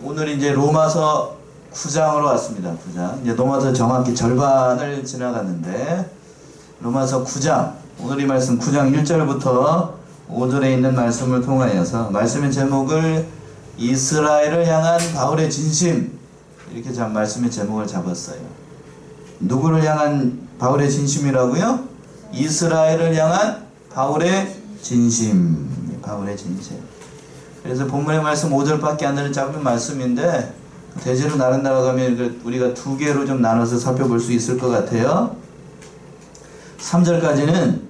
오늘 이제 로마서 9장으로 왔습니다. 9장. 이제 로마서 정확히 절반을 지나갔는데, 로마서 9장, 오늘 이 말씀 9장 1절부터 5절에 있는 말씀을 통하여서 말씀의 제목을 이스라엘을 향한 바울의 진심, 이렇게 말씀의 제목을 잡았어요. 누구를 향한 바울의 진심이라고요? 이스라엘을 향한 바울의 진심. 바울의 진심. 그래서 본문의 말씀 5절밖에 안 되는 짧은 말씀인데, 대체로 다른 나라 가면 우리가 두 개로 좀 나눠서 살펴볼 수 있을 것 같아요. 3절까지는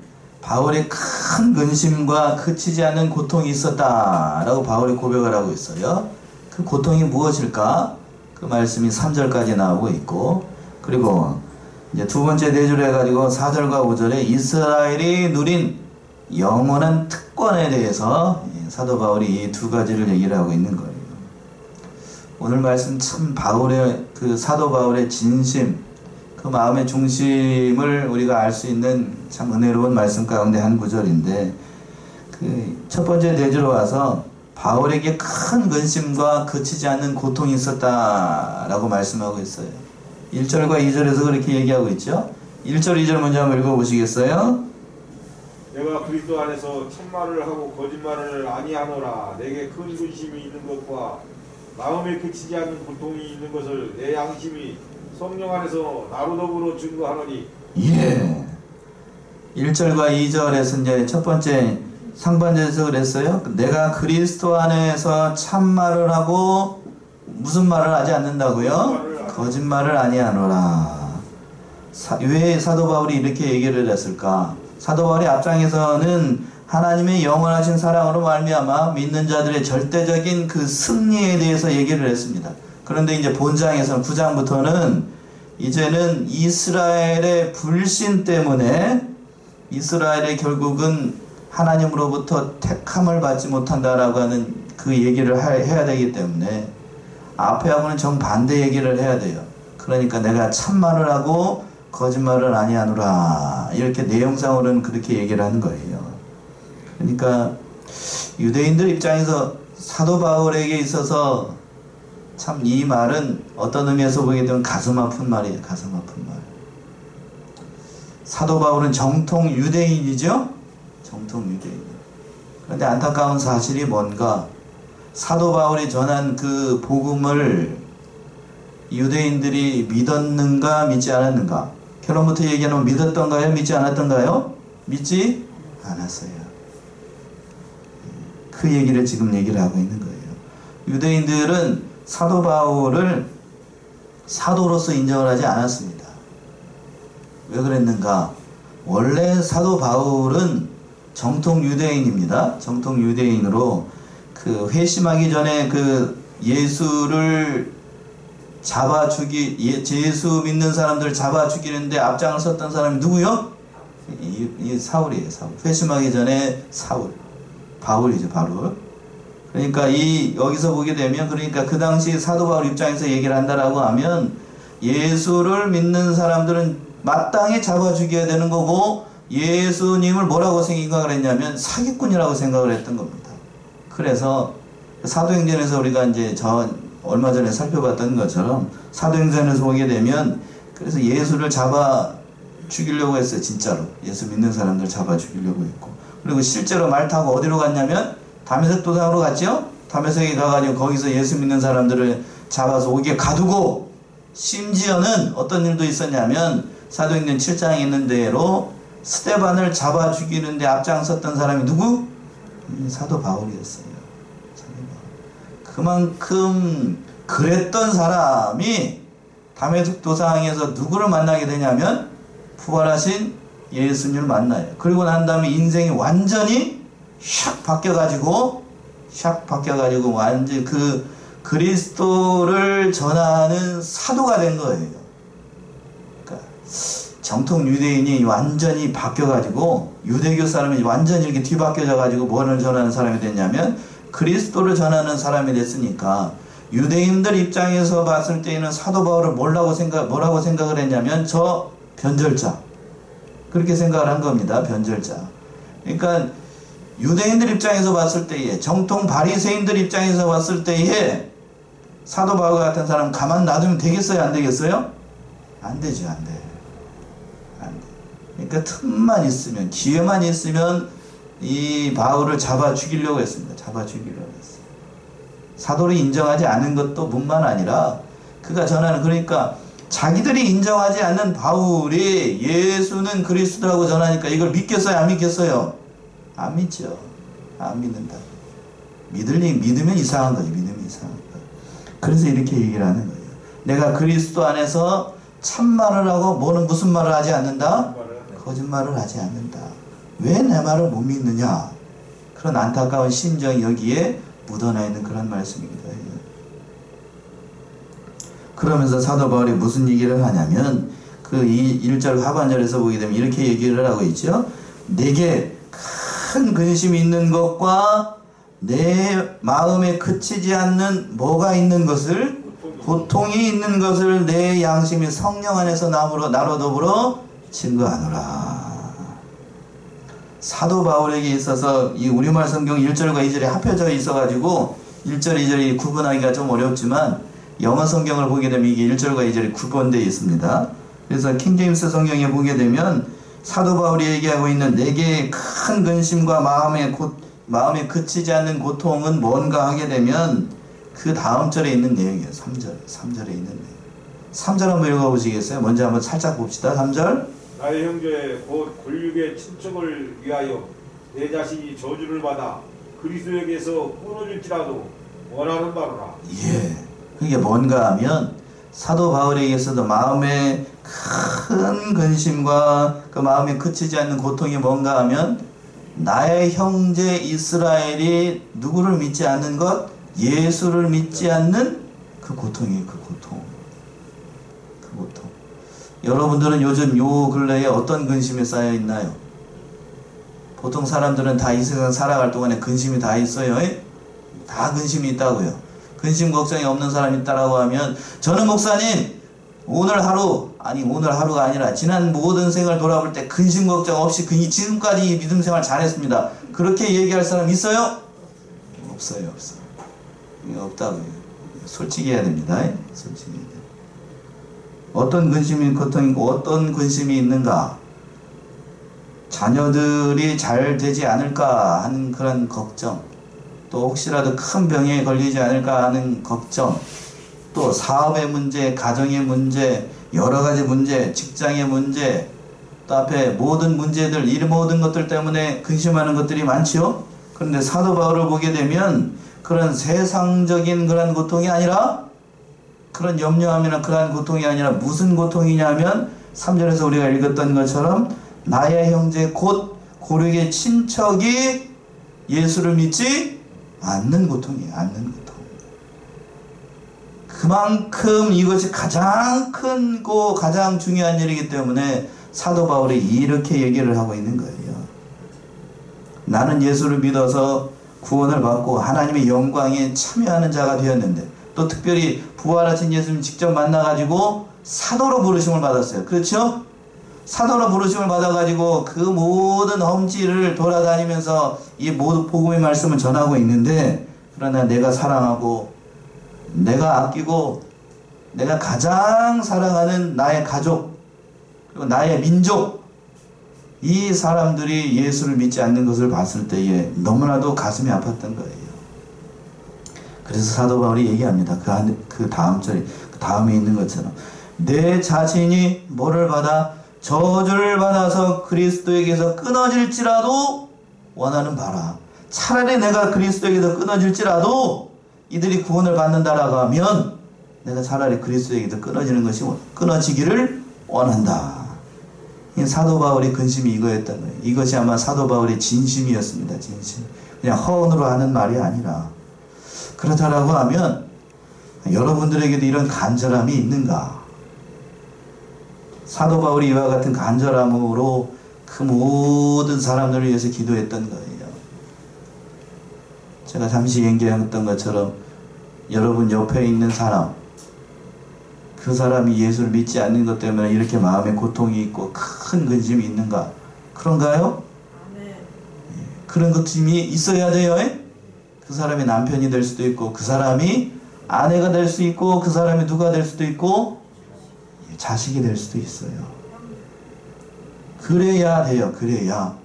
바울의 큰 근심과 그치지 않는 고통이 있었다라고 바울이 고백을 하고 있어요. 그 고통이 무엇일까? 그 말씀이 3절까지 나오고 있고, 그리고 이제 두 번째 대조로 해가지고 4절과 5절에 이스라엘이 누린 영원한 특권에 대해서 사도 바울이 이 두 가지를 얘기를 하고 있는 거예요. 오늘 말씀 참 바울의 그 사도 바울의 진심, 그 마음의 중심을 우리가 알 수 있는 참 은혜로운 말씀 가운데 한 구절인데, 그 첫 번째 대조로 와서 바울에게 큰 근심과 그치지 않는 고통이 있었다라고 말씀하고 있어요. 1절과 2절에서 그렇게 얘기하고 있죠. 1절 2절 먼저 한번 읽어보시겠어요? 내가 그리스도 안에서 참말을 하고 거짓말을 아니하노라. 내게 큰 근심이 있는 것과 마음에 그치지 않는 고통이 있는 것을 내 양심이 성령 안에서 나로 더불어 증거하노니. 예. 1절과 2절에서 이제 첫 번째 상반절에서 그랬어요. 내가 그리스도 안에서 참말을 하고 무슨 말을 하지 않는다고요? 거짓말을 아니하노라. 왜 사도 바울이 이렇게 얘기를 했을까? 사도 바울이 앞장에서는 하나님의 영원하신 사랑으로 말미암아 믿는 자들의 절대적인 그 승리에 대해서 얘기를 했습니다. 그런데 이제 본장에서는 9장부터는 이제는 이스라엘의 불신 때문에 이스라엘의 결국은 하나님으로부터 택함을 받지 못한다라고 하는 그 얘기를 해야 되기 때문에 앞에하고는 정반대 얘기를 해야 돼요. 그러니까 내가 참말을 하고 거짓말을 아니하노라, 이렇게 내용상으로는 그렇게 얘기를 하는 거예요. 그러니까 유대인들 입장에서 사도 바울에게 있어서 참 이 말은 어떤 의미에서 보게 되면 가슴 아픈 말이에요. 가슴 아픈 말. 사도 바울은 정통 유대인이죠? 정통 유대인. 그런데 안타까운 사실이 뭔가, 사도 바울이 전한 그 복음을 유대인들이 믿었는가 믿지 않았는가? 결론부터 얘기하면 믿었던가요? 믿지 않았던가요? 믿지 않았어요. 그 얘기를 지금 얘기를 하고 있는 거예요. 유대인들은 사도 바울을 사도로서 인정을 하지 않았습니다. 왜 그랬는가? 원래 사도 바울은 정통 유대인입니다. 정통 유대인으로 그 회심하기 전에 그 예수를 예수 믿는 사람들 잡아 죽이는데 앞장을 섰던 사람이 누구요? 이 사울이에요. 사울. 회심하기 전에 사울. 바울이죠, 바울. 그러니까 여기서 보게 되면, 그러니까 그 당시 사도 바울 입장에서 얘기를 한다라고 하면 예수를 믿는 사람들은 마땅히 잡아 죽여야 되는 거고, 예수님을 뭐라고 생각을 했냐면 사기꾼이라고 생각을 했던 겁니다. 그래서 사도행전에서 우리가 이제 얼마 전에 살펴봤던 것처럼 사도행전에서 보게 되면, 그래서 예수를 잡아 죽이려고 했어요. 진짜로 예수 믿는 사람들 잡아 죽이려고 했고, 그리고 실제로 말 타고 어디로 갔냐면 다메섹 도상으로 갔죠. 다메섹에 가가지고 거기서 예수 믿는 사람들을 잡아서 옥에 가두고, 심지어는 어떤 일도 있었냐면 사도행전 7장에 있는 대로 스데반을 잡아 죽이는데 앞장섰던 사람이 누구? 사도 바울이었어요. 그만큼 그랬던 사람이 다메섹 도상에서 누구를 만나게 되냐면 부활하신 예수님을 만나요. 그리고 난 다음에 인생이 완전히 샥 바뀌어가지고 완전히 그 그리스도를 전하는 사도가 된 거예요. 그러니까 정통 유대인이 완전히 바뀌어가지고, 유대교 사람이 완전히 이렇게 뒤바뀌어져가지고 뭐를 전하는 사람이 됐냐면 그리스도를 전하는 사람이 됐으니까, 유대인들 입장에서 봤을 때에는 사도 바울을 뭐라고 생각을 했냐면 저 변절자, 그렇게 생각을 한 겁니다. 변절자. 그러니까 유대인들 입장에서 봤을 때에, 정통 바리새인들 입장에서 봤을 때에 사도 바울 같은 사람 가만 놔두면 되겠어요? 안 되겠어요? 안 되죠. 안 돼. 안 돼. 그러니까 틈만 있으면, 기회만 있으면 이 바울을 잡아 죽이려고 했습니다. 잡아 죽이려고 했어요. 사도로 인정하지 않은 것도 뿐만 아니라 그가 전하는, 그러니까 자기들이 인정하지 않는 바울이 예수는 그리스도라고 전하니까 이걸 믿겠어요? 안 믿겠어요? 안 믿죠. 안 믿는다. 믿으면 이상한 거지. 믿으면 이상한 거예요. 그래서 이렇게 얘기를 하는 거예요. 내가 그리스도 안에서 참말을 하고 뭐는 무슨 말을 하지 않는다? 거짓말을 하지 않는다. 왜 내 말을 못 믿느냐? 그런 안타까운 심정이 여기에 묻어나 있는 그런 말씀입니다. 그러면서 사도 바울이 무슨 얘기를 하냐면 그 1절 하반절에서 보게 되면 이렇게 얘기를 하고 있죠. 내게 큰 근심이 있는 것과 내 마음에 그치지 않는 뭐가 있는 것을, 고통이 있는 것을 내 양심이 성령 안에서 나로 더불어 증거하노라. 사도 바울에게 있어서 이 우리말 성경 1절과 2절이 합혀져 있어가지고 1절, 2절이 구분하기가 좀 어렵지만 영어 성경을 보게 되면 이게 1절과 2절이 구분되어 있습니다. 그래서 킹제임스 성경에 보게 되면 사도 바울이 얘기하고 있는 내게 큰 근심과 마음에 그치지 않는 고통은 뭔가 하게 되면 그 다음 절에 있는 내용이에요. 3절에 있는 내용. 3절 한번 읽어보시겠어요? 먼저 한번 살짝 봅시다. 3절. 나의 형제 곧 골육의 친척을 위하여 내 자신이 저주를 받아 그리스도에게서 끊어질지라도 원하는 바로라. 예. 그게 뭔가 하면 사도 바울에게서도 마음에 큰 근심과 그 마음에 그치지 않는 고통이 뭔가 하면 나의 형제 이스라엘이 누구를 믿지 않는 것? 예수를 믿지 않는 그 고통이에요. 그 고통. 여러분들은 요즘 요 근래에 어떤 근심이 쌓여 있나요? 보통 사람들은 다 이 세상 살아갈 동안에 근심이 다 있어요. 다 근심이 있다고요. 근심 걱정이 없는 사람이 있다라고 하면 저는 목사님 오늘 하루가 아니라 지난 모든 생을 돌아볼 때 근심 걱정 없이 지금까지 믿음 생활 잘했습니다. 그렇게 얘기할 사람 있어요? 없어요. 없다고요. 솔직히 해야 됩니다. 솔직히. 어떤 근심이 고통이고 어떤 근심이 있는가? 자녀들이 잘 되지 않을까 하는 그런 걱정, 또 혹시라도 큰 병에 걸리지 않을까 하는 걱정, 또 사업의 문제, 가정의 문제, 여러 가지 문제, 직장의 문제, 또 앞에 모든 문제들, 이 모든 것들 때문에 근심하는 것들이 많지요. 그런데 사도 바울을 보게 되면 그런 세상적인 그런 고통이 아니라, 그런 염려함이나 그러한 고통이 아니라 무슨 고통이냐면 3절에서 우리가 읽었던 것처럼 나의 형제 곧 고륙의 친척이 예수를 믿지 않는 고통이에요. 않는 고통. 그만큼 이것이 가장 크고 가장 중요한 일이기 때문에 사도 바울이 이렇게 얘기를 하고 있는 거예요. 나는 예수를 믿어서 구원을 받고 하나님의 영광에 참여하는 자가 되었는데, 또 특별히 부활하신 예수님 직접 만나가지고 사도로 부르심을 받았어요. 그렇죠? 사도로 부르심을 받아가지고 그 모든 험지를 돌아다니면서 이 모든 복음의 말씀을 전하고 있는데, 그러나 내가 사랑하고 내가 아끼고 내가 가장 사랑하는 나의 가족 그리고 나의 민족, 이 사람들이 예수를 믿지 않는 것을 봤을 때에 너무나도 가슴이 아팠던 거예요. 그래서 사도 바울이 얘기합니다. 그 다음 절에, 그 다음에 있는 것처럼 내 자신이 뭐를 받아? 저주를 받아서 그리스도에게서 끊어질지라도 원하는 바라. 차라리 내가 그리스도에게서 끊어질지라도 이들이 구원을 받는다라고 하면 내가 차라리 그리스도에게서 끊어지기를 원한다. 사도 바울의 근심이 이거였던 거예요. 이것이 아마 사도 바울의 진심이었습니다. 진심. 그냥 허언으로 하는 말이 아니라. 그렇다라고 하면 여러분들에게도 이런 간절함이 있는가? 사도 바울이 이와 같은 간절함으로 그 모든 사람들을 위해서 기도했던 거예요. 제가 잠시 얘기했던 것처럼 여러분 옆에 있는 사람, 그 사람이 예수를 믿지 않는 것 때문에 이렇게 마음에 고통이 있고 큰 근심이 있는가? 그런가요? 네. 그런 것쯤이 있어야 돼요. 그 사람이 남편이 될 수도 있고, 그 사람이 아내가 될 수 있고 그 사람이 누가 될 수도 있고 자식이 될 수도 있어요. 그래야 돼요. 그래야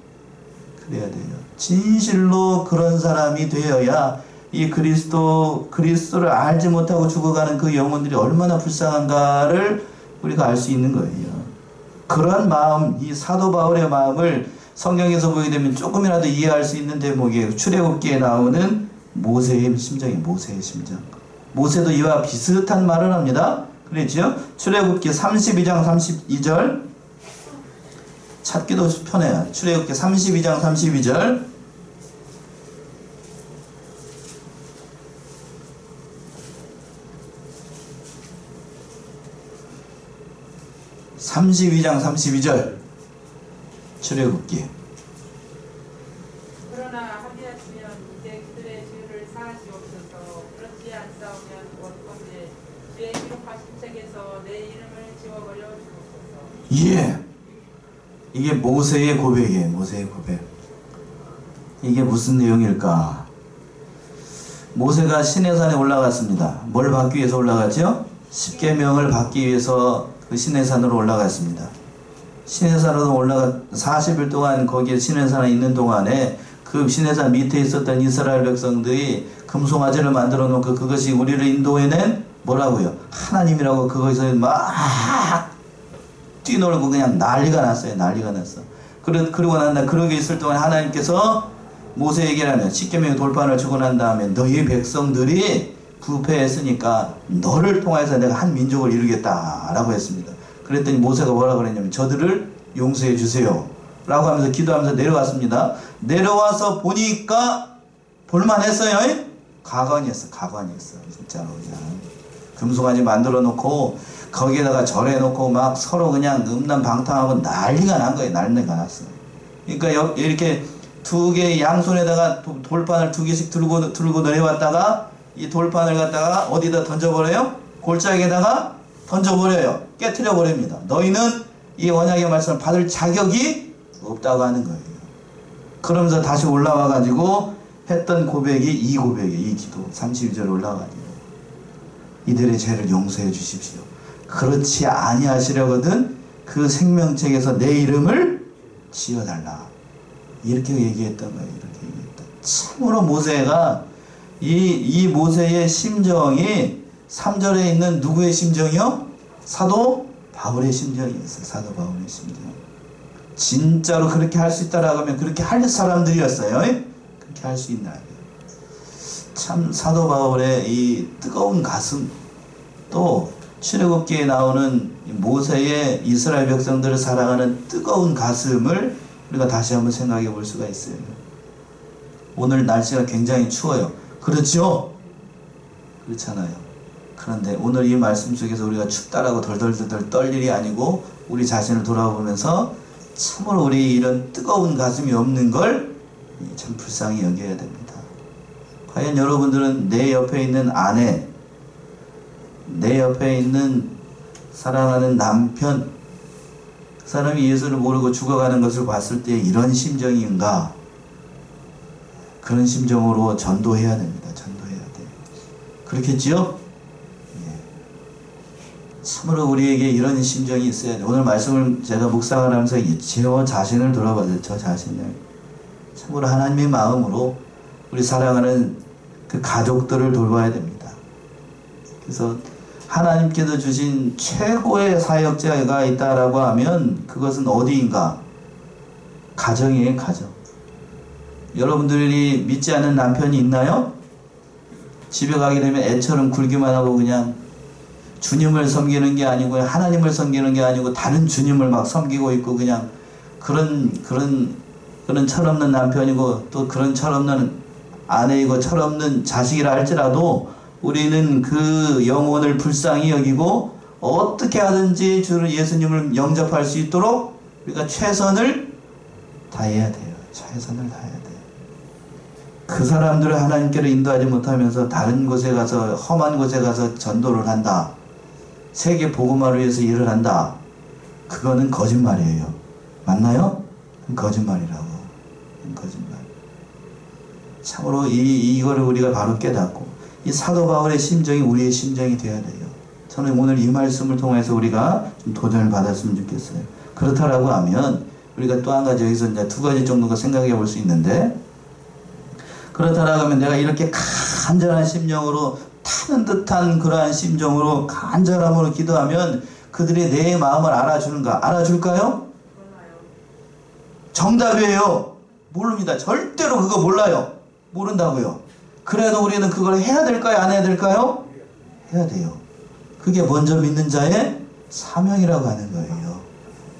돼요. 진실로 그런 사람이 되어야 이 그리스도를 알지 못하고 죽어가는 그 영혼들이 얼마나 불쌍한가를 우리가 알 수 있는 거예요. 그런 마음, 이 사도 바울의 마음을 성경에서 보게 되면 조금이라도 이해할 수 있는 대목이에요. 출애굽기에 나오는 모세의 심정이에요. 모세의 심정. 모세도 이와 비슷한 말을 합니다. 그랬죠? 출애굽기 32장 32절 찾기도 편해요. 출애굽기 32장 32절 32장 32절 출애굽기. 그러나 합의하시면 이제 그들의 죄를 사하시옵소서. 그렇지 않사오면 원컨대 죄 기록하신 책에서 내 이름을 지워버려 주옵소서. 예, 이게 모세의 고백이에요. 모세의 고백. 이게 무슨 내용일까? 모세가 시내산에 올라갔습니다. 뭘 받기 위해서 올라갔죠? 십계명을 받기 위해서 그 시내산으로 올라갔습니다. 시내산으로 올라가 40일 동안 거기에 시내산에 있는 동안에 그 시내산 밑에 있었던 이스라엘 백성들이 금송아지를 만들어 놓고 그것이 우리를 인도해낸 뭐라고요? 하나님이라고 그것에서 막 뛰놀고 그냥 난리가 났어요. 난리가 났어. 그러고 난 다음에 그러고 있을 동안 하나님께서 모세에게 하면 십계명의 돌판을 주고 난 다음에 너희 백성들이 부패했으니까 너를 통해서 내가 한 민족을 이루겠다 라고 했습니다. 그랬더니 모세가 뭐라고 그랬냐면 저들을 용서해 주세요 라고 하면서 기도하면서 내려왔습니다. 내려와서 보니까 볼만했어요. 가관이었어. 진짜로 그냥 금송아지 만들어 놓고 거기에다가 절해 놓고 막 서로 그냥 음란방탕하고 난리가 난 거예요. 난리가 났어. 그러니까 이렇게 두 개의 양손에다가 돌판을 두 개씩 들고 내려왔다가 이 돌판을 갖다가 어디다 던져버려요? 골짜기에다가 던져버려요. 깨트려 버립니다. 너희는 이 언약의 말씀을 받을 자격이 없다고 하는 거예요. 그러면서 다시 올라와 가지고 했던 고백이 이 고백이에요. 이 기도 32절 올라가지고 이들의 죄를 용서해 주십시오. 그렇지 아니하시려거든 그 생명책에서 내 이름을 지어달라. 이렇게 얘기했던 거예요. 이렇게 얘기했다. 참으로 모세가 이 모세의 심정이 3절에 있는 누구의 심정이요? 사도 바울의 심정이었어요. 사도 바울의 심정. 진짜로 그렇게 할 수 있다라고 하면 그렇게 할 사람들이었어요. 그렇게 할 수 있나. 참 사도 바울의 이 뜨거운 가슴, 또 출애굽기에 나오는 모세의 이스라엘 백성들을 사랑하는 뜨거운 가슴을 우리가 다시 한번 생각해 볼 수가 있어요. 오늘 날씨가 굉장히 추워요. 그렇죠? 그렇잖아요. 그런데 오늘 이 말씀 속에서 우리가 춥다라고 덜덜덜 떨 일이 아니고 우리 자신을 돌아보면서 참으로 우리 이런 뜨거운 가슴이 없는 걸 참 불쌍히 여겨야 됩니다. 과연 여러분들은 내 옆에 있는 아내, 내 옆에 있는 사랑하는 남편, 그 사람이 예수를 모르고 죽어가는 것을 봤을 때 이런 심정인가? 그런 심정으로 전도해야 됩니다. 전도해야 돼요. 그렇겠지요? 예. 참으로 우리에게 이런 심정이 있어야 돼요. 오늘 말씀을 제가 묵상을 하면서 저 자신을 돌아봐요. 저 자신을. 참으로 하나님의 마음으로 우리 사랑하는 그 가족들을 돌봐야 됩니다. 그래서 하나님께서 주신 최고의 사역자가 있다라고 하면 그것은 어디인가? 가정이에요. 가정. 여러분들이 믿지 않는 남편이 있나요? 집에 가게 되면 애처럼 굴기만 하고 그냥 주님을 섬기는 게 아니고 하나님을 섬기는 게 아니고 다른 주님을 막 섬기고 있고 그냥 그런 철없는 남편이고 또 그런 철없는 아내이고 철없는 자식이라 할지라도 우리는 그 영혼을 불쌍히 여기고 어떻게 하든지 주를 예수님을 영접할 수 있도록 우리가 최선을 다해야 돼요. 최선을 다해야 돼요. 그 사람들을 하나님께로 인도하지 못하면서 다른 곳에 가서 험한 곳에 가서 전도를 한다. 세계 복음화를 위해서 일을 한다. 그거는 거짓말이에요. 맞나요? 거짓말이라고. 거짓말. 참으로 이거를 우리가 바로 깨닫고 이 사도 바울의 심정이 우리의 심정이 되어야 돼요. 저는 오늘 이 말씀을 통해서 우리가 좀 도전을 받았으면 좋겠어요. 그렇다라고 하면 우리가 또 한 가지 여기서 이제 두 가지 정도가 생각해 볼 수 있는데, 그렇다라고 하면 내가 이렇게 간절한 심령으로 타는 듯한 그러한 심정으로 간절함으로 기도하면 그들이 내 마음을 알아주는가? 알아줄까요? 정답이에요. 모릅니다. 절대로 그거 몰라요. 모른다고요. 그래도 우리는 그걸 해야 될까요? 안 해야 될까요? 해야 돼요. 그게 먼저 믿는 자의 사명이라고 하는 거예요.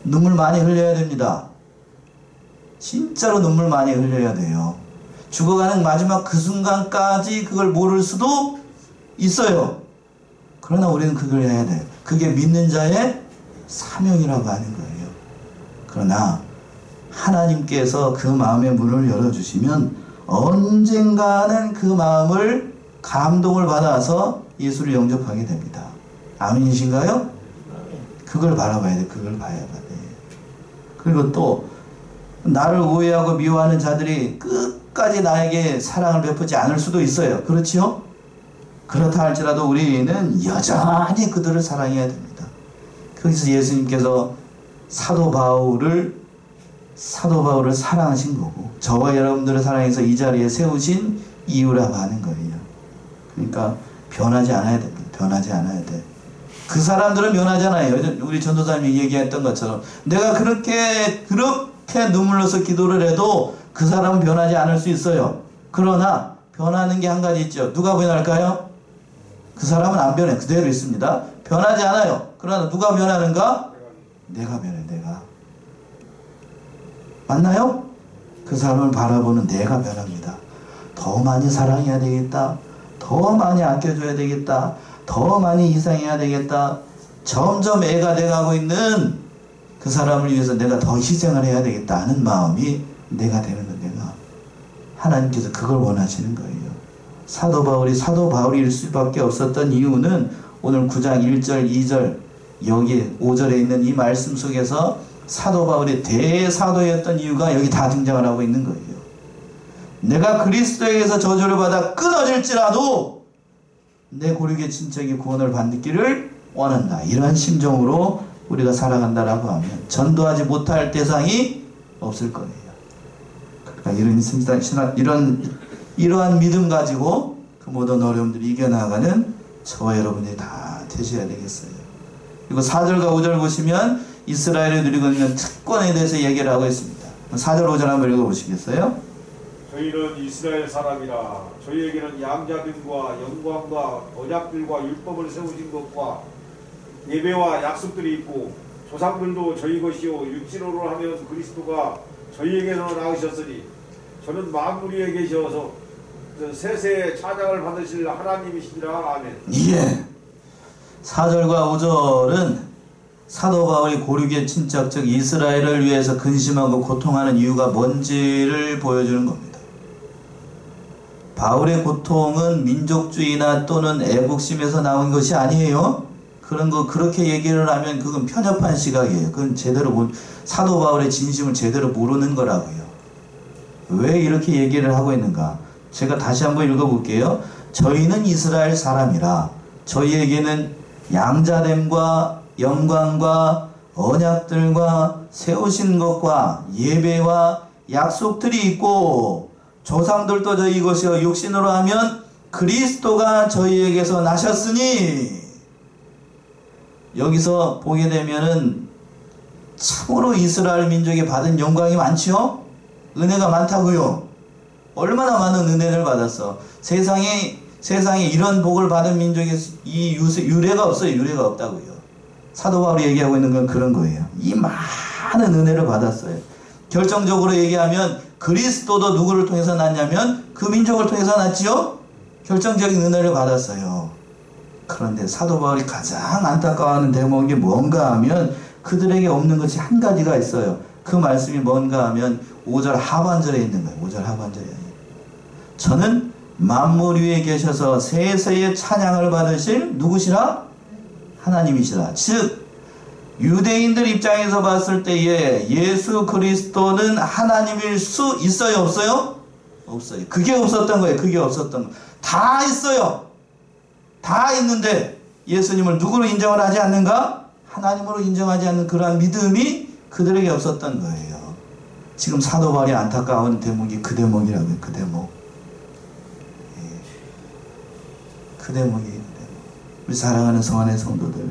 눈물 많이 흘려야 됩니다. 진짜로 눈물 많이 흘려야 돼요. 죽어가는 마지막 그 순간까지 그걸 모를 수도 있어요. 그러나 우리는 그걸 해야 돼요. 그게 믿는 자의 사명이라고 하는 거예요. 그러나 하나님께서 그 마음의 문을 열어주시면 언젠가는 그 마음을 감동을 받아서 예수를 영접하게 됩니다. 아멘이신가요? 그걸 바라봐야 돼. 그걸 봐야 돼. 그리고 또 나를 오해하고 미워하는 자들이 끝까지 나에게 사랑을 베푸지 않을 수도 있어요. 그렇지요? 그렇다 할지라도 우리는 여전히 그들을 사랑해야 됩니다. 거기서 예수님께서 사도 바울을 사랑하신 거고 저와 여러분들을 사랑해서 이 자리에 세우신 이유라고 하는 거예요. 그러니까 변하지 않아야 됩니다. 변하지 않아야 돼. 그 사람들은 변하잖아요. 우리 전도사님이 얘기했던 것처럼 내가 그렇게 눈물 흘려서 기도를 해도 그 사람은 변하지 않을 수 있어요. 그러나 변하는 게 한 가지 있죠. 누가 변할까요? 그 사람은 안 변해. 그대로 있습니다. 변하지 않아요. 그러나 누가 변하는가? 내가 변해. 내가. 맞나요? 그 사람을 바라보는 내가 변합니다. 더 많이 사랑해야 되겠다. 더 많이 아껴줘야 되겠다. 더 많이 희생해야 되겠다. 점점 애가 돼가고 있는 그 사람을 위해서 내가 더 희생을 해야 되겠다 하는 마음이 내가 되는 거. 내가. 하나님께서 그걸 원하시는 거예요. 사도 바울일 수밖에 없었던 이유는 오늘 9장 1절 2절 여기 5절에 있는 이 말씀 속에서 사도 바울이 대사도였던 이유가 여기 다 등장을 하고 있는 거예요. 내가 그리스도에게서 저주를 받아 끊어질지라도 내 고륙의 친척이 구원을 받기를 원한다. 이러한 심정으로 우리가 살아간다라고 하면 전도하지 못할 대상이 없을 거예요. 그러니까 이러한 믿음 가지고 그 모든 어려움들을 이겨나가는 저와 여러분이 다 되셔야 되겠어요. 그리고 4절과 5절 보시면 이스라엘이 누리고 있는 특권에 대해서 얘기를 하고 있습니다. 4절 5절 한번 읽어보시겠어요? 저희는 이스라엘 사람이라 저희에게는 양자들과 영광과 언약들과 율법을 세우신 것과 예배와 약속들이 있고 조상들도 저희 것이요 육신으로 하면 그리스도가 저희에게서 나으셨으니 저는 만물 위에 계셔서 세세의 찬양을 받으실 하나님이시니라. 아멘. 예. 4절과 5절은 사도 바울이 고륙의 친척 즉 이스라엘을 위해서 근심하고 고통하는 이유가 뭔지를 보여주는 겁니다. 바울의 고통은 민족주의나 또는 애국심에서 나온 것이 아니에요. 그런 거 그렇게 얘기를 하면 그건 편협한 시각이에요. 그건 사도 바울의 진심을 제대로 모르는 거라고요. 왜 이렇게 얘기를 하고 있는가? 제가 다시 한번 읽어볼게요. 저희는 이스라엘 사람이라 저희에게는 양자됨과 영광과 언약들과 세우신 것과 예배와 약속들이 있고 조상들도 저희 것이요 육신으로 하면 그리스도가 저희에게서 나셨으니. 여기서 보게 되면은 참으로 이스라엘 민족이 받은 영광이 많지요? 은혜가 많다고요. 얼마나 많은 은혜를 받았어. 세상에 이런 복을 받은 민족이 이 유례가 없어요. 유례가 없다고요. 사도 바울이 얘기하고 있는 건 그런 거예요. 이 많은 은혜를 받았어요. 결정적으로 얘기하면 그리스도도 누구를 통해서 났냐면 그 민족을 통해서 났지요? 결정적인 은혜를 받았어요. 그런데 사도 바울이 가장 안타까워하는 대목이 뭔가 하면 그들에게 없는 것이 한 가지가 있어요. 그 말씀이 뭔가 하면 5절 하반절에 있는 거예요. 5절 하반절에. 저는 만물 위에 계셔서 세세의 찬양을 받으실 누구시라? 하나님이시라. 즉 유대인들 입장에서 봤을 때에 예수 그리스도는 하나님일 수 있어요? 없어요? 없어요. 그게 없었던 거예요. 그게 없었던 거. 다 있어요. 다 있는데 예수님을 누구로 인정을 하지 않는가? 하나님으로 인정하지 않는 그러한 믿음이 그들에게 없었던 거예요. 지금 사도 바울이 안타까운 대목이 그 대목이라고요. 그 대목. 그 대목이에요. 우리 사랑하는 성안의 성도들,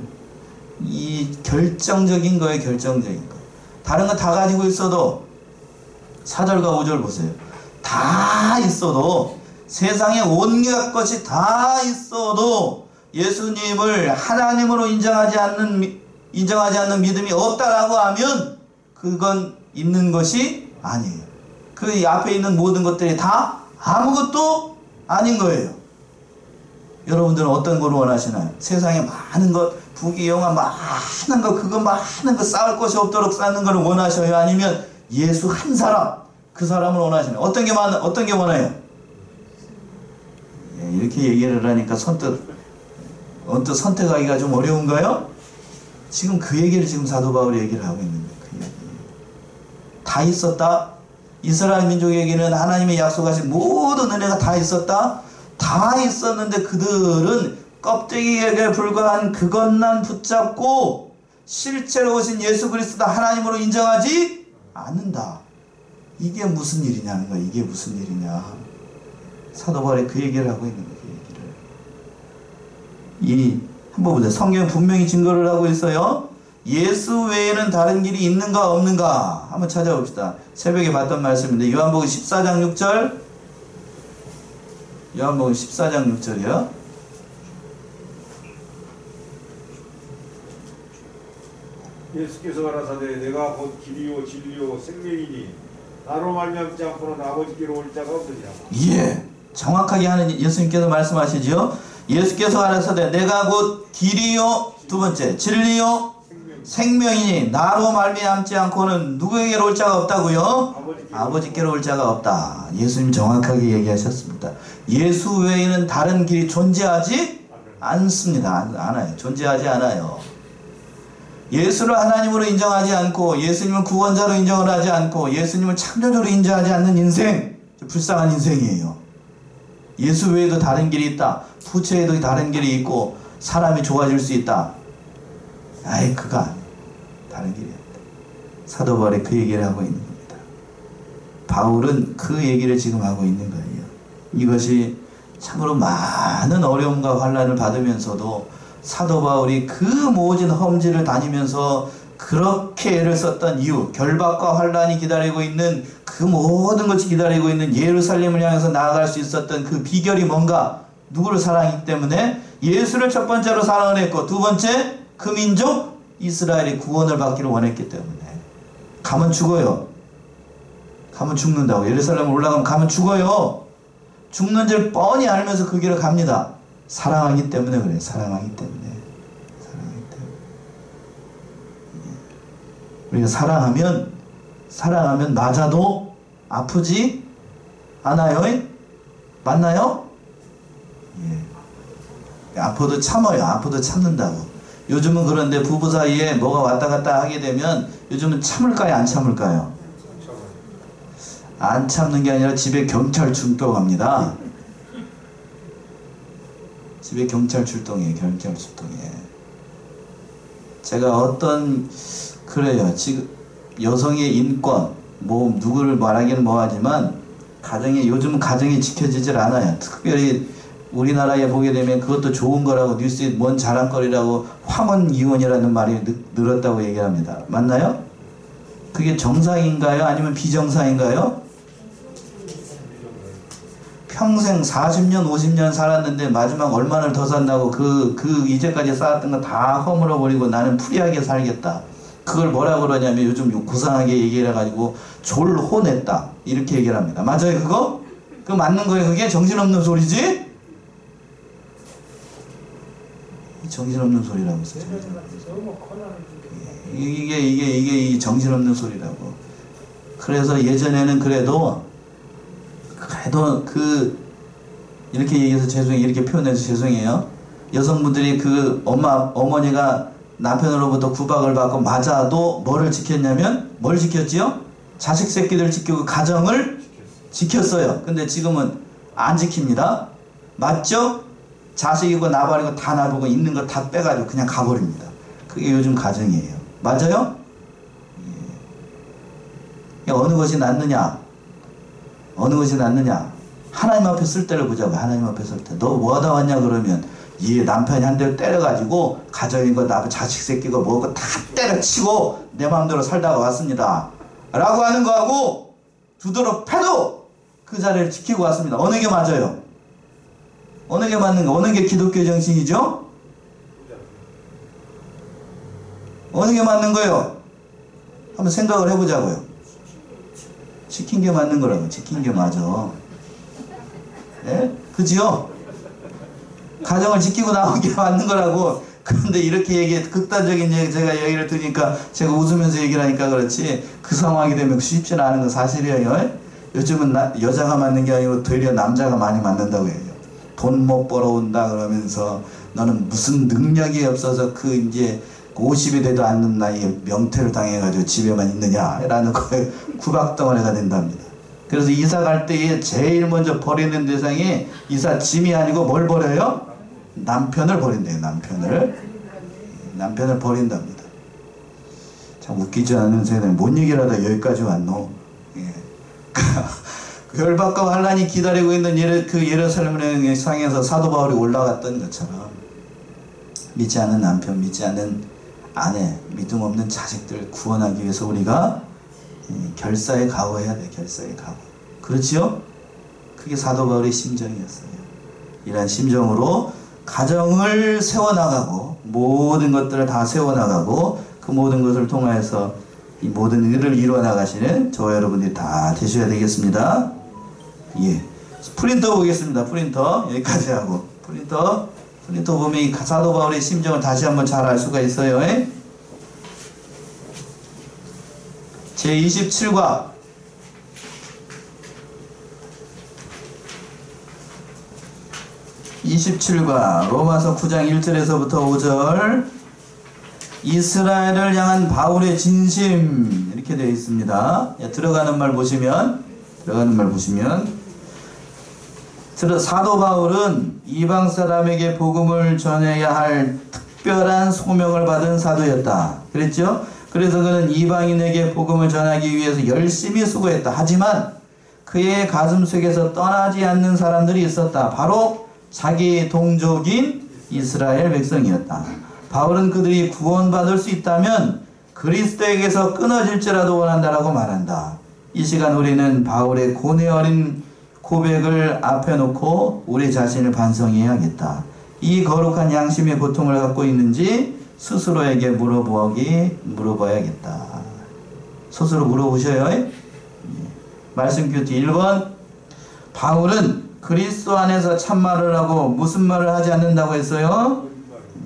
이 결정적인 거예요. 결정적인 거. 다른 거 다 가지고 있어도 4절과 5절 보세요. 다 있어도, 세상에 온갖 것이 다 있어도 예수님을 하나님으로 인정하지 않는 믿음이 없다라고 하면 그건 있는 것이 아니에요. 그 앞에 있는 모든 것들이 다 아무것도 아닌 거예요. 여러분들은 어떤 걸 원하시나요? 세상에 많은 것, 부귀영화 많은 것, 그거 많은 것, 쌓을 것이 없도록 쌓는 걸 원하셔요? 아니면 예수 한 사람, 그 사람을 원하시나요? 어떤 게 원해요? 이렇게 얘기를 하니까 언뜻 선택하기가 좀 어려운가요? 지금 그 얘기를 지금 사도 바울이 얘기를 하고 있는 거예요. 그 얘기. 다 있었다. 이스라엘 민족에게는 하나님의 약속하신 모든 은혜가 다 있었다. 다 있었는데 그들은 껍데기에 불과한 그것만 붙잡고 실제로 오신 예수 그리스도다 하나님으로 인정하지 않는다. 이게 무슨 일이냐는 거야. 이게 무슨 일이냐. 사도 바울이 그 얘기를 하고 있는 거예요. 그 얘기를. 한번 보세요. 성경은 분명히 증거를 하고 있어요. 예수 외에는 다른 길이 있는가 없는가 한번 찾아봅시다. 새벽에 봤던 말씀인데 요한복음 14장 6절. 요한복음 14장 6절이요. 예수께서 가라사대 내가 곧 길이요 진리요 생명이니 나로 말미암지 않고는 아버지께로 올 자가 없느니라. 예, 정확하게 하는 예수님께서 말씀하시죠. 예수께서 가라사대 내가 곧 길이요, 두 번째 진리요 생명이니 나로 말미암지 않고는 누구에게로 올 자가 없다고요? 아버지께로 올 자가 없다. 예수님 정확하게 얘기하셨습니다. 예수 외에는 다른 길이 존재하지 않습니다. 않아요. 존재하지 않아요. 예수를 하나님으로 인정하지 않고 예수님을 구원자로 인정을 하지 않고 예수님을 창조주로 인정하지 않는 인생, 불쌍한 인생이에요. 예수 외에도 다른 길이 있다. 부처에도 다른 길이 있고 사람이 좋아질 수 있다. 아이, 그거 아니에요. 다른 길이 없다. 사도 바울이 그 얘기를 하고 있는 겁니다. 바울은 그 얘기를 지금 하고 있는 거예요. 이것이 참으로 많은 어려움과 환난을 받으면서도 사도 바울이 그 모진 험지를 다니면서 그렇게 애를 썼던 이유, 결박과 환난이 기다리고 있는 그 모든 것이 기다리고 있는 예루살렘을 향해서 나아갈 수 있었던 그 비결이 뭔가? 누구를 사랑하기 때문에 예수를 첫 번째로 사랑을 했고 두 번째 그 민족 이스라엘이 구원을 받기를 원했기 때문에. 가면 죽어요. 가면 죽는다고. 예루살렘 올라가면 가면 죽어요. 죽는 줄 뻔히 알면서 그 길을 갑니다. 사랑하기 때문에 그래요. 사랑하기 때문에. 사랑하기 때문에. 우리가 사랑하면 맞아도 아프지 않아요? 맞나요? 예. 아파도 참아요. 아파도 참는다고. 요즘은 그런데 부부 사이에 뭐가 왔다 갔다 하게 되면 요즘은 참을까요? 안 참을까요? 안 참는 게 아니라 집에 경찰 출동합니다. 집에 경찰 출동이에요. 경찰 출동이에요. 제가 그래요. 지금 여성의 인권, 뭐 누구를 말하기는 뭐하지만 요즘은 가정이 지켜지질 않아요. 특별히 우리나라에 보게 되면 그것도 좋은 거라고 뉴스에 뭔 자랑거리라고 황혼 이혼이라는 말이 늘었다고 얘기합니다. 맞나요? 그게 정상인가요? 아니면 비정상인가요? 평생 40년 50년 살았는데 마지막 얼마를 더 산다고 이제까지 쌓았던 거 다 허물어 버리고 나는 프리하게 살겠다. 그걸 뭐라 그러냐면 요즘 고상하게 얘기를 해가지고 졸혼했다 이렇게 얘기를 합니다. 맞아요 그거? 그거 맞는 거예요? 그게 정신없는 소리지? 정신없는 소리라고 했어요. 이게 정신없는 소리라고. 그래서 예전에는 그래도 이렇게 얘기해서 죄송해요. 이렇게 표현해서 죄송해요. 여성분들이 어머니가 남편으로부터 구박을 받고 맞아도 뭐를 지켰냐면 뭘 지켰지요? 자식 새끼들 지키고 가정을 지켰어요. 근데 지금은 안 지킵니다. 맞죠? 자식이고 나발이고 다 나보고 있는 거 다 빼가지고 그냥 가버립니다. 그게 요즘 가정이에요. 맞아요? 예. 어느 것이 낫느냐? 어느 것이 낫느냐? 하나님 앞에 쓸 때를 보자고. 하나님 앞에 쓸 때. 너 뭐하다 왔냐 그러면 이 남편이 한 대 때려가지고 가정이고 나 자식 새끼고 뭐고 다 때려치고 내 마음대로 살다가 왔습니다. 라고 하는 거하고 두드러 패도 그 자리를 지키고 왔습니다. 어느 게 맞아요? 어느 게 맞는 거? 어느 게 기독교 정신이죠? 어느 게 맞는 거예요? 한번 생각을 해보자고요. 지킨 게 맞는 거라고. 지킨 게 맞아. 예? 그지요? 가정을 지키고 나온 게 맞는 거라고. 그런데 이렇게 극단적인 제가 얘기를 들으니까 제가 웃으면서 얘기를 하니까 그렇지 그 상황이 되면 쉽지는 않은 건 사실이에요. 요즘은 여자가 맞는 게 아니고 되려 남자가 많이 맞는다고 해요. 돈 못 벌어온다 그러면서 너는 무슨 능력이 없어서 그 이제 50이 돼도 않는 나이에 명퇴를 당해가지고 집에만 있느냐라는 거에 구박덩어리가 된답니다. 그래서 이사 갈 때에 제일 먼저 버리는 대상이 이사 짐이 아니고 뭘 버려요? 남편을 버린대요. 남편을 버린답니다. 참 웃기지 않은 세상에 뭔 얘기를 하다 여기까지 왔노. 예. 결박과 환란이 기다리고 있는 그 예루살렘 상에서 사도 바울이 올라갔던 것처럼 믿지 않는 남편, 믿지 않는 아내, 믿음 없는 자식들 구원하기 위해서 우리가 결사에 각오해야 돼. 결사에 각오. 그렇지요? 그게 사도 바울의 심정이었어요. 이러한 심정으로 가정을 세워나가고 모든 것들을 다 세워나가고 그 모든 것을 통하여서 이 모든 일을 이루어나가시는 저와 여러분들이 다 되셔야 되겠습니다. 예. 프린터 보겠습니다. 프린터 여기까지 하고 프린터 보면 이 사도 바울의 심정을 다시 한번 잘 알 수가 있어요. 제27과 27과 로마서 9장 1절에서부터 5절 이스라엘을 향한 바울의 진심 이렇게 되어 있습니다. 들어가는 말 보시면 사도 바울은 이방 사람에게 복음을 전해야 할 특별한 소명을 받은 사도였다. 그랬죠? 그래서 그는 이방인에게 복음을 전하기 위해서 열심히 수고했다. 하지만 그의 가슴속에서 떠나지 않는 사람들이 있었다. 바로 자기 동족인 이스라엘 백성이었다. 바울은 그들이 구원받을 수 있다면 그리스도에게서 끊어질지라도 원한다라고 말한다. 이 시간 우리는 바울의 고뇌 어린 고백을 앞에 놓고 우리 자신을 반성해야겠다. 이 거룩한 양심의 고통을 갖고 있는지 스스로에게 물어봐야겠다. 스스로 물어보셔요. 말씀 큐티 1번 바울은 그리스도 안에서 참말을 하고 무슨 말을 하지 않는다고 했어요?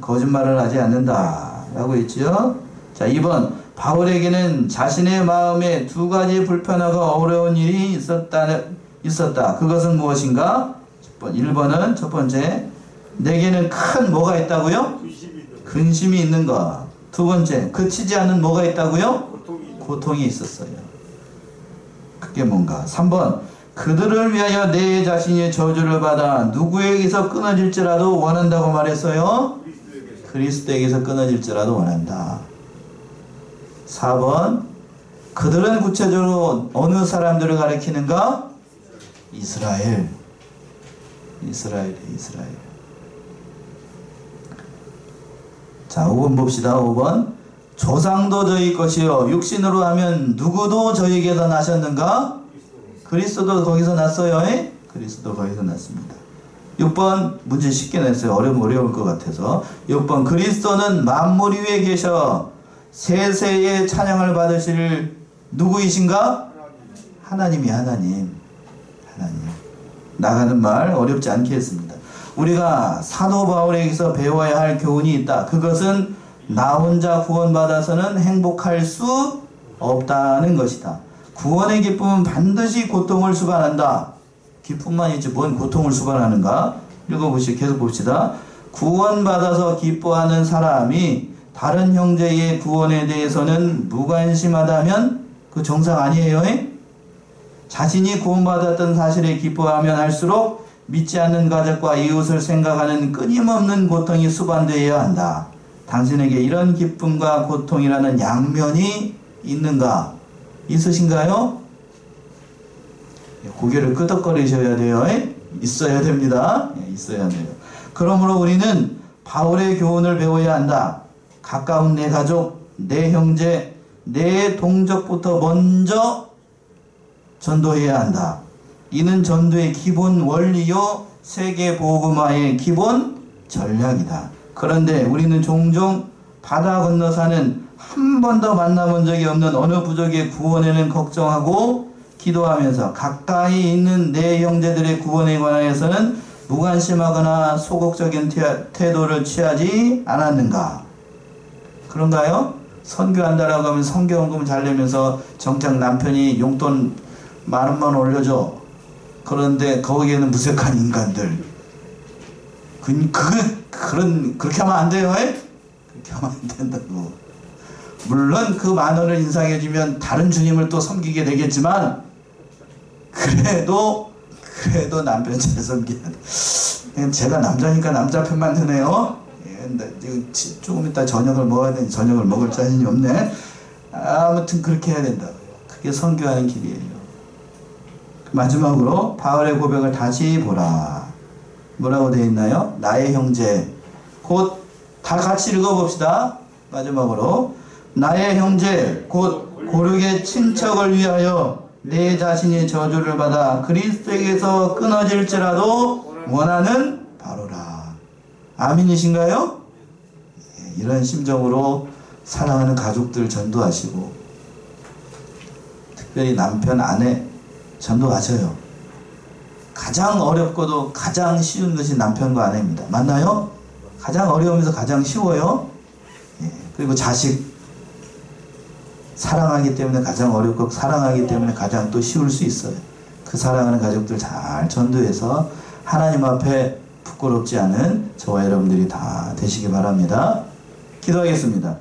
거짓말을 하지 않는다 라고 했죠. 자 2번 바울에게는 자신의 마음에 두 가지 불편하고 어려운 일이 있었다. 그것은 무엇인가? 1번은 첫 번째 내게는 큰 뭐가 있다고요? 근심이 있는 것. 두 번째 그치지 않는 뭐가 있다고요? 고통이 있었어요. 그게 뭔가? 3번 그들을 위하여 내 자신의 저주를 받아 누구에게서 끊어질지라도 원한다고 말했어요? 그리스도에게서 끊어질지라도 원한다. 4번 그들은 구체적으로 어느 사람들을 가리키는가? 이스라엘. 자 5번 봅시다. 5번 조상도 저희 것이요 육신으로 하면 누구도 저희에게서 나셨는가? 그리스도도 거기서 났어요. 그리스도 거기서 났습니다. 6번 문제 쉽게 냈어요. 어려울 것 같아서 6번 그리스도는 만물 위에 계셔 세세의 찬양을 받으실 누구이신가? 하나님. 나가는 말 어렵지 않게 했습니다. 우리가 사도 바울에게서 배워야 할 교훈이 있다. 그것은 나 혼자 구원받아서는 행복할 수 없다는 것이다. 구원의 기쁨은 반드시 고통을 수반한다. 기쁨만 있지 뭔 고통을 수반하는가? 계속 봅시다. 구원받아서 기뻐하는 사람이 다른 형제의 구원에 대해서는 무관심하다면 그 정상 아니에요? 자신이 구원받았던 사실에 기뻐하면 할수록 믿지 않는 가족과 이웃을 생각하는 끊임없는 고통이 수반되어야 한다. 당신에게 이런 기쁨과 고통이라는 양면이 있는가? 있으신가요? 고개를 끄덕거리셔야 돼요. 있어야 됩니다. 있어야 돼요. 그러므로 우리는 바울의 교훈을 배워야 한다. 가까운 내 가족, 내 형제, 내 동족부터 먼저 전도해야 한다. 이는 전도의 기본 원리요 세계 복음화의 기본 전략이다. 그런데 우리는 종종 바다 건너 사는 한 번도 만나본 적이 없는 어느 부족의 구원에는 걱정하고 기도하면서 가까이 있는 내 형제들의 구원에 관하여서는 무관심하거나 소극적인 태도를 취하지 않았는가? 그런가요? 선교한다라고 하면 선교원금 잘 내면서 정작 남편이 용돈 10,000원 올려줘. 그런데 거기에는 무색한 인간들. 그렇게 하면 안 돼요. 그렇게 하면 안 된다고. 물론 그 10,000원을 인상해주면 다른 주님을 또 섬기게 되겠지만 그래도 남편 잘 섬기는. 제가 남자니까 남자 편만 드네요. 조금 이따 저녁을 먹어야 되는데 저녁을 먹을 자신이 없네. 아무튼 그렇게 해야 된다고요. 그게 선교하는 길이에요. 마지막으로 바울의 고백을 다시 보라. 뭐라고 되어 있나요? 나의 형제. 곧 다 같이 읽어봅시다. 마지막으로 나의 형제 곧 고륙의 친척을 위하여 내 자신이 저주를 받아 그리스도에게서 끊어질지라도 원하는 바로라. 아멘이신가요? 이런 심정으로 사랑하는 가족들 전도하시고 특별히 남편 아내 전도하셔요. 가장 어렵고도 가장 쉬운 것이 남편과 아내입니다. 맞나요? 가장 어려우면서 가장 쉬워요. 그리고 자식 사랑하기 때문에 가장 어렵고 사랑하기 때문에 가장 또 쉬울 수 있어요. 그 사랑하는 가족들 잘 전도해서 하나님 앞에 부끄럽지 않은 저와 여러분들이 다 되시기 바랍니다. 기도하겠습니다.